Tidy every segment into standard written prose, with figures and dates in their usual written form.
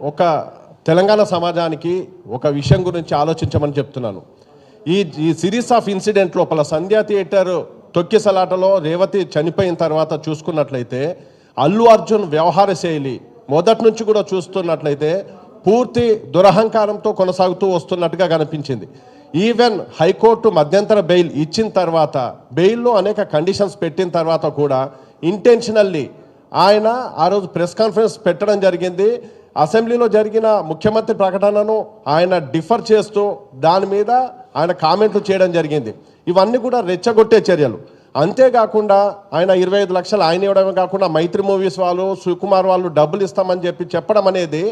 ఒక తెలంగాణ సమాజానికి ఒక విషయం గురించి ఆలోచించమని చెప్తున్నాను. ఈ సిరీస్ ఆఫ్ ఇన్సిడెంట్ లోపల సంధ్యా థియేటర్ తొక్కిసలాటలో రేవతి చనిపోయిన తర్వాత చూసుకున్నట్లయితే అల్లు అర్జున్ వ్యవహార శైలి మొదటి నుంచి కూడా చూస్తున్నట్లయితే పూర్తి దురహంకారంతో కొనసాగుతూ వస్తున్నట్టుగా కనిపించింది. ఈవెన్ హైకోర్టు మధ్యంతర బెయిల్ ఇచ్చిన తర్వాత బెయిల్లో అనేక కండిషన్స్ పెట్టిన తర్వాత కూడా ఇంటెన్షనల్లీ ఆయన ఆ రోజు ప్రెస్ కాన్ఫరెన్స్ పెట్టడం జరిగింది. అసెంబ్లీలో జరిగిన ముఖ్యమంత్రి ప్రకటనను ఆయన డిఫర్ చేస్తూ దాని మీద ఆయన కామెంట్లు చేయడం జరిగింది. ఇవన్నీ కూడా రెచ్చగొట్టే చర్యలు. అంతేకాకుండా ఆయన 25 లక్షలు ఆయన ఇవ్వడమే కాకుండా మైత్రి మూవీస్ వాళ్ళు సుకుమార్ వాళ్ళు డబ్బులు ఇస్తామని చెప్పడం అనేది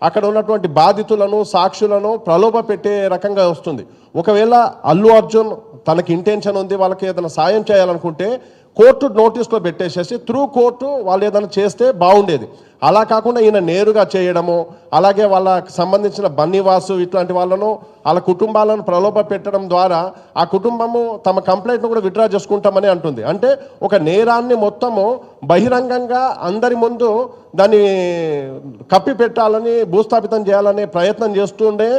అక్కడ ఉన్నటువంటి బాధితులను సాక్షులను ప్రలోభ పెట్టే రకంగా వస్తుంది. ఒకవేళ అల్లు అర్జున్ తనకి ఇంటెన్షన్ ఉంది, వాళ్ళకి ఏదైనా సాయం చేయాలనుకుంటే కోర్టు నోటీస్లో పెట్టేసేసి త్రూ కోర్టు వాళ్ళు ఏదైనా చేస్తే బాగుండేది. అలా కాకుండా ఈయన నేరుగా చేయడము, అలాగే వాళ్ళకి సంబంధించిన బన్నీవాసు ఇట్లాంటి వాళ్ళను వాళ్ళ కుటుంబాలను ప్రలోభ పెట్టడం ద్వారా ఆ కుటుంబము తమ కంప్లైంట్ను కూడా విత్డ్రా చేసుకుంటామని అంటుంది. అంటే ఒక నేరాన్ని మొత్తము బహిరంగంగా అందరి ముందు దాన్ని కప్పి పెట్టాలని భూస్థాపితం చేయాలనే ప్రయత్నం చేస్తుండే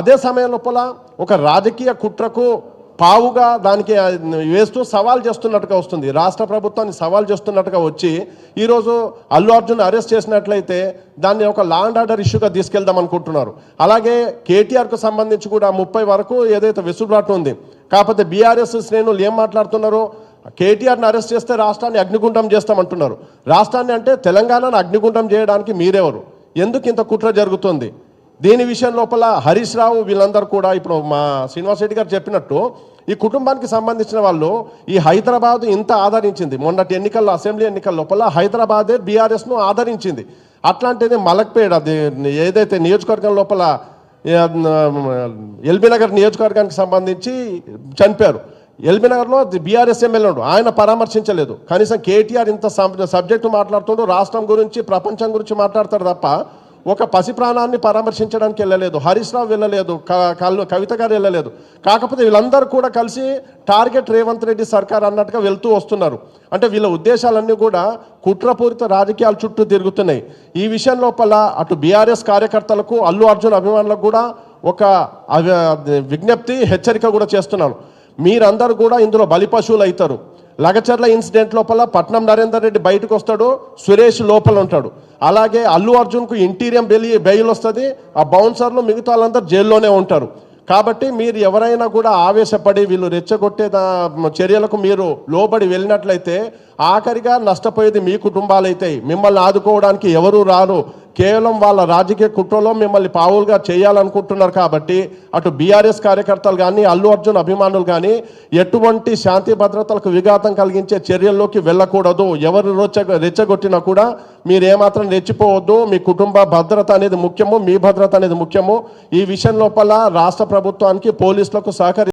అదే సమయం లోపల ఒక రాజకీయ కుట్రకు పావుగా దానికి వేస్తూ సవాల్ చేస్తున్నట్టుగా వస్తుంది. రాష్ట్ర ప్రభుత్వాన్ని సవాల్ చేస్తున్నట్టుగా వచ్చి ఈరోజు అల్లు అర్జున్ అరెస్ట్ చేసినట్లయితే దాన్ని ఒక లా అండ్ ఆర్డర్ ఇష్యూగా తీసుకెళ్దాం అనుకుంటున్నారు. అలాగే కేటీఆర్కు సంబంధించి కూడా 30 వరకు ఏదైతే వెసులుబాటు ఉంది. కాకపోతే బీఆర్ఎస్ శ్రేణులు ఏం మాట్లాడుతున్నారో కేటీఆర్ని అరెస్ట్ చేస్తే రాష్ట్రాన్ని అగ్నిగుండం చేస్తామంటున్నారు. రాష్ట్రాన్ని అంటే తెలంగాణను అగ్నిగుండం చేయడానికి మీరెవరు? ఎందుకు ఇంత కుట్ర జరుగుతుంది? దీని విషయం లోపల హరీష్ రావు వీళ్ళందరూ కూడా ఇప్పుడు మా శ్రీనివాస్ రెడ్డి గారు చెప్పినట్టు ఈ కుటుంబానికి సంబంధించిన వాళ్ళు ఈ హైదరాబాద్ ఇంత ఆదరించింది. మొన్నటి ఎన్నికల్లో అసెంబ్లీ ఎన్నికల లోపల హైదరాబాదే బీఆర్ఎస్ను ఆదరించింది. అట్లాంటిది మలక్పేట ఏదైతే నియోజకవర్గం లోపల ఎల్బీ నగర్ నియోజకవర్గానికి సంబంధించి చనిపారు. ఎల్బీ నగర్లో బీఆర్ఎస్ ఎమ్మెల్యే ఆయన పరామర్శించలేదు. కనీసం కేటీఆర్ ఇంత సబ్జెక్టు మాట్లాడుతుంటూ రాష్ట్రం గురించి ప్రపంచం గురించి మాట్లాడతారు తప్ప ఒక పసి ప్రాణాన్ని పరామర్శించడానికి వెళ్ళలేదు. హరీష్ రావు వెళ్ళలేదు, కవిత గారు వెళ్ళలేదు. కాకపోతే వీళ్ళందరూ కూడా కలిసి టార్గెట్ రేవంత్ రెడ్డి సర్కార్ అన్నట్టుగా వెళ్తూ వస్తున్నారు. అంటే వీళ్ళ ఉద్దేశాలన్నీ కూడా కుట్రపూరిత రాజకీయాల చుట్టూ తిరుగుతున్నాయి. ఈ విషయం లోపల అటు బీఆర్ఎస్ కార్యకర్తలకు అల్లు అర్జున్ అభిమానులకు కూడా ఒక విజ్ఞప్తి హెచ్చరిక కూడా చేస్తున్నాను. మీరందరూ కూడా ఇందులో బలిపశువులు అవుతారు. లగచర్ల ఇన్సిడెంట్ లోపల పట్నం నరేందర్ రెడ్డి బయటకు వస్తాడు, సురేష్ లోపల ఉంటాడు. అలాగే అల్లు అర్జున్కు ఇంటీరియం బెయిల్ వస్తుంది, ఆ బౌన్సర్లు మిగతా వాళ్ళందరూ జైల్లోనే ఉంటారు. కాబట్టి మీరు ఎవరైనా కూడా ఆవేశపడి వీళ్ళు రెచ్చగొట్టే చర్యలకు మీరు లోబడి వెళ్ళినట్లయితే ఆఖరిగా నష్టపోయేది మీ కుటుంబాలైతాయి. మిమ్మల్ని ఆదుకోవడానికి ఎవరూ రారు. కేవలం వాళ్ళ రాజకీయ కుట్రలో మిమ్మల్ని పావులుగా చేయాలనుకుంటున్నారు. కాబట్టి అటు బీఆర్ఎస్ కార్యకర్తలు కానీ అల్లు అర్జున్ అభిమానులు కానీ ఎటువంటి శాంతి భద్రతలకు విఘాతం కలిగించే చర్యల్లోకి వెళ్ళకూడదు. ఎవరు రెచ్చగొట్టినా కూడా మీరేమాత్రం రెచ్చిపోవద్దు. మీ కుటుంబ భద్రత అనేది ముఖ్యము, మీ భద్రత అనేది ముఖ్యము. ఈ విషయం లోపల రాష్ట్ర ప్రభుత్వానికి పోలీసులకు సహకరి